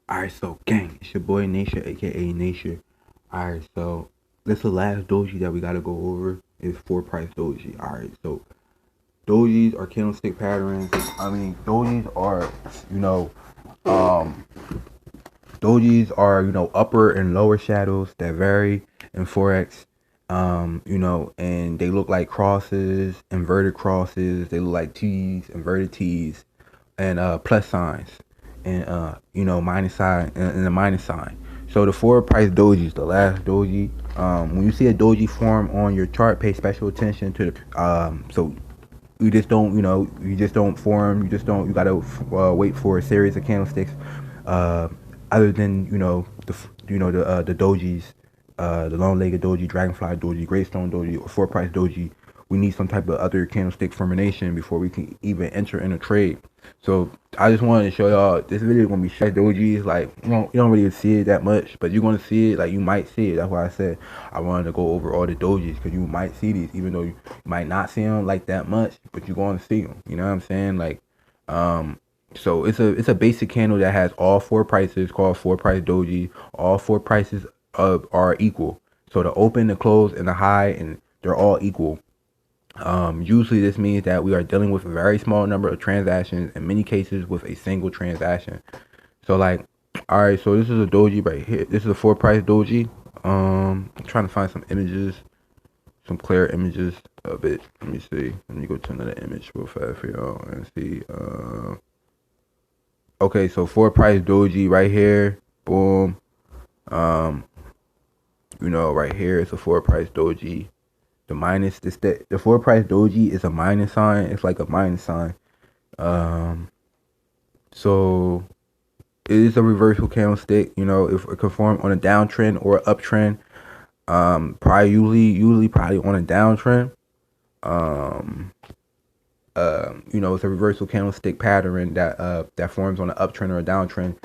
Alright, so gang, it's your boy Nature, aka Nature. Alright, so this is the last doji that we gotta go over is four price doji. Alright, so dojis are candlestick patterns. Dojis are, you know, um, dojis are, upper and lower shadows that vary in forex. And they look like crosses, inverted crosses. They look like T's, inverted T's, and plus signs, and minus sign and the minus sign. So the four price dojis, the last doji. When you see a doji form on your chart, pay special attention to the so you just don't you just don't form, you gotta wait for a series of candlesticks, uh other than the dojis, the long-legged doji, dragonfly doji, greystone doji, or four price doji. We need some type of other candlestick formation before we can even enter in a trade. So I just wanted to show y'all this video is gonna be short dojis. Like you don't really see it that much, but you're gonna see it. Like you might see it. That's why I said I wanted to go over all the dojis, because you might see these, even though you might not see them like that much, but you're gonna see them. You know what I'm saying? Like, so it's a basic candle that has all four prices, called four price doji. All four prices are equal. So the open, the close, and the high, and they're all equal. Usually this means that we are dealing with a very small number of transactions, in many cases with a single transaction. So like, all right, so this is a doji right here. This is a four price doji. I'm trying to find some images, some clear images of it. Let me see. Let me go to another image real fast for y'all and see. Okay, so four price doji right here. Boom. Um, right here it's a four price doji. The four price doji is a minus sign. It's like a minus sign. Um, so it is a reversal candlestick. If it can form on a downtrend or uptrend, probably usually probably on a downtrend. Um, it's a reversal candlestick pattern that forms on an uptrend or a downtrend.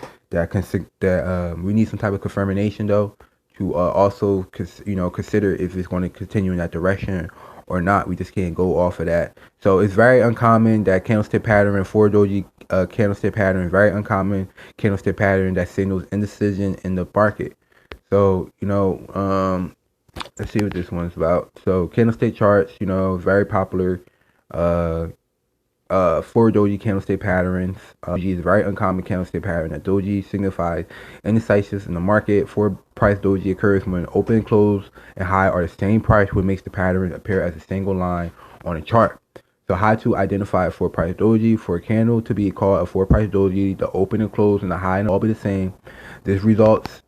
We need some type of confirmation though, to also consider if it's going to continue in that direction or not. We just can't go off of that. So it's very uncommon that candlestick pattern, four doji candlestick pattern, very uncommon candlestick pattern that signals indecision in the market. So let's see what this one's about. So candlestick charts, very popular. Uh, Four doji candlestick patterns. Doji is a very uncommon candlestick pattern. That doji signifies indecisiveness in the market. Four price doji occurs when open, close, and high are the same price, which makes the pattern appear as a single line on a chart. So how to identify a four price doji? For a candle to be called a four price doji, the open and close and the high and all be the same. This results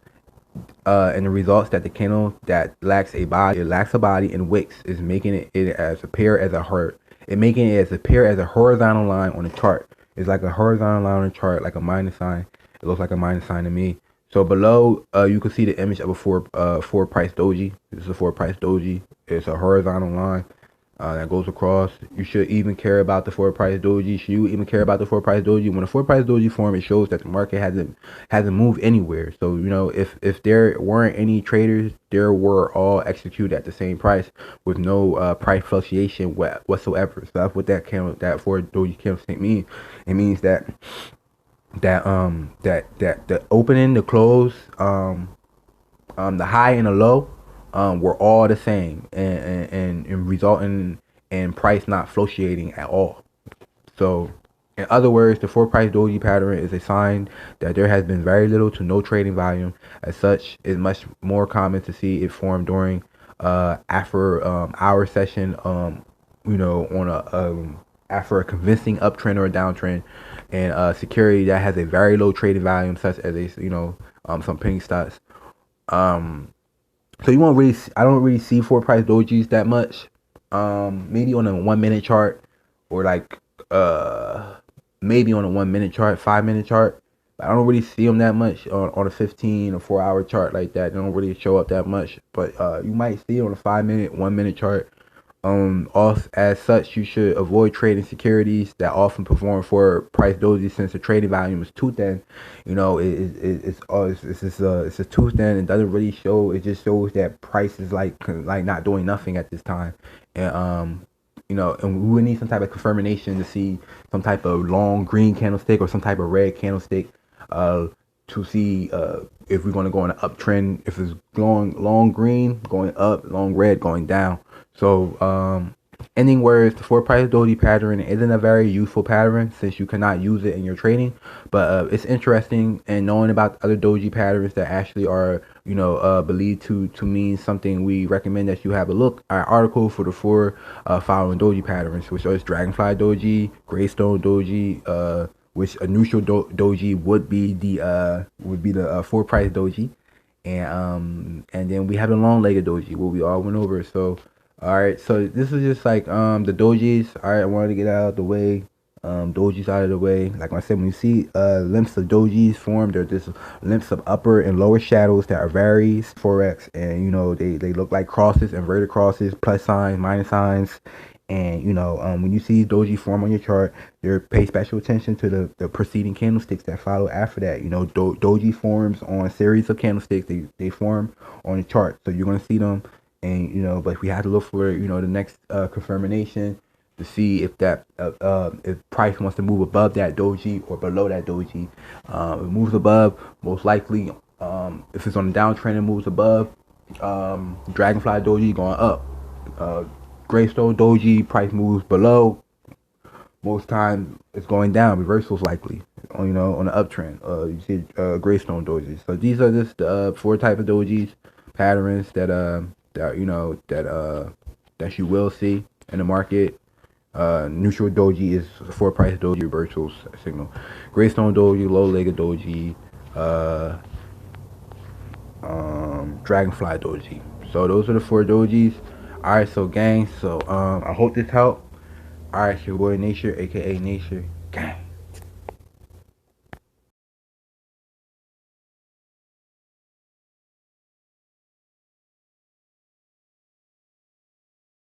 and the results that the candle that lacks a body, and wicks is making it as appear as a heart. It making it as appear as a horizontal line on the chart. It's like a horizontal line on the chart, like a minus sign. It looks like a minus sign to me. So below, you can see the image of a four price doji. This is a four price doji. It's a horizontal line that goes across. You should even care about the four price doji. Should you even care about the four price doji? When a four price doji form, it shows that the market hasn't moved anywhere. So if there weren't any traders, there were all executed at the same price with no price fluctuation whatsoever. So that's what that four doji candlestick means. It means that the opening, the close, the high and the low, were all the same, and resulting in price not fluctuating at all. So, in other words, the four price doji pattern is a sign that there has been very little to no trading volume. As such, it's much more common to see it form during after hour session, on after a convincing uptrend or a downtrend, and security that has a very low trading volume, such as some penny stocks. So you won't really, I don't really see four price dojis that much. Maybe on a 1 minute chart, or like maybe on a 1 minute chart, 5 minute chart. I don't really see them that much on a 15 or 4 hour chart like that. They don't really show up that much, but you might see it on a 5 minute, 1 minute chart. Also, as such, you should avoid trading securities that often perform for price doji, since the trading volume is too thin. It's just too thin. It doesn't really show. It just shows that price is like not doing nothing at this time, and and we would need some type of confirmation to see some type of long green candlestick or some type of red candlestick, to see if we're going to go on an uptrend. If it's going long green, going up, long red, going down. So ending words, the 4 price doji pattern isn't a very useful pattern since you cannot use it in your trading, but it's interesting, and knowing about other doji patterns that actually are, believed to mean something. We recommend that you have a look at our article for the 4 following doji patterns, which is dragonfly doji, greystone doji, which a neutral doji would be the 4 price doji, and then we have the long legged doji, what we all went over. So all right, so this is just like the dojis. All right, I wanted to get out of the way. Dojis out of the way. Like I said, when you see limps of dojis form, they're just limps of upper and lower shadows that are varies forex, and they look like crosses, inverted crosses, plus signs, minus signs. And when you see doji form on your chart, you pay special attention to the preceding candlesticks that follow after that. Doji forms on a series of candlesticks. They form on the chart, so you're gonna see them. And but we have to look for the next confirmation to see if that if price wants to move above that doji or below that doji. If it moves above, most likely, if it's on a downtrend, it moves above. Dragonfly doji going up. Greystone doji price moves below. Most times it's going down. Reversals likely. On the uptrend. You see greystone doji. So these are just the 4 type of dojis patterns that you will see in the market. Neutral doji is 4 price doji reversals signal. Greystone doji, low legged doji, dragonfly doji. So those are the 4 dojis. All right, so gang. So I hope this helped. All right, it's your boy Nature, aka Nature. Gang.